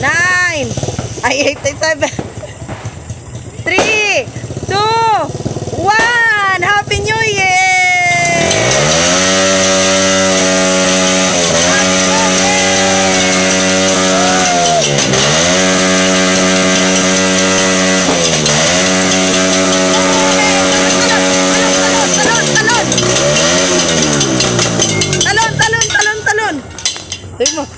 9. Ay, 87. 3, 2, 1. Happy New Year!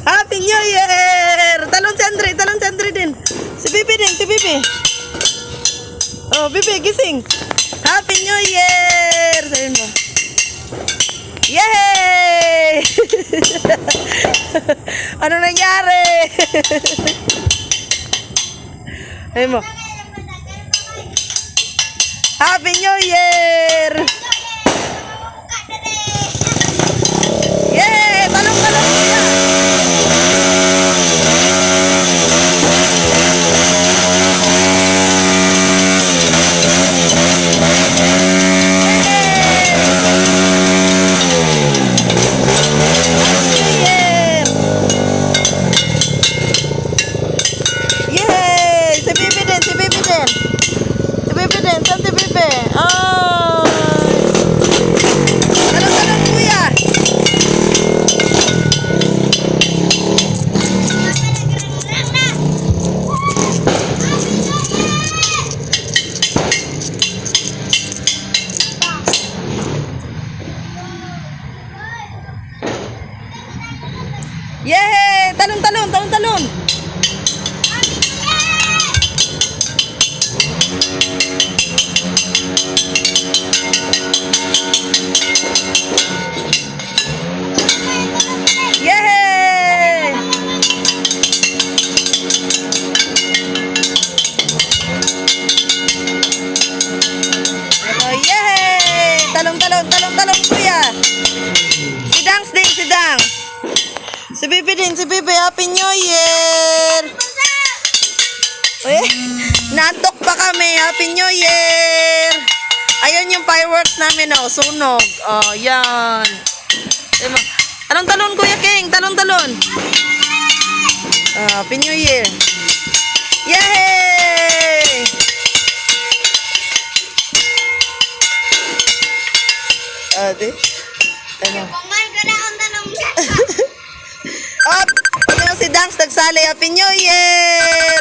Happy New Year! Talon si Andre din. Si Bibi din, si Bibi. Oh, Bibi, gising. Happy New Year! Sabihin mo. Yay! Ano nangyari? Sabihin mo. Happy New Year! Yay! Talong kuya! Yay! Talon! Yay! Yay! Talong kuya. Si Dang. Si Bibi din, Happy New Year! Natok pa kami, Happy New Year! Ayun yung fireworks namin, oh, sunog. Oh, yan. Talon, Kuya King, talon. Happy New Year! Yay! Ate, ano? Up! Si Dangs nagsali. Happy New Year!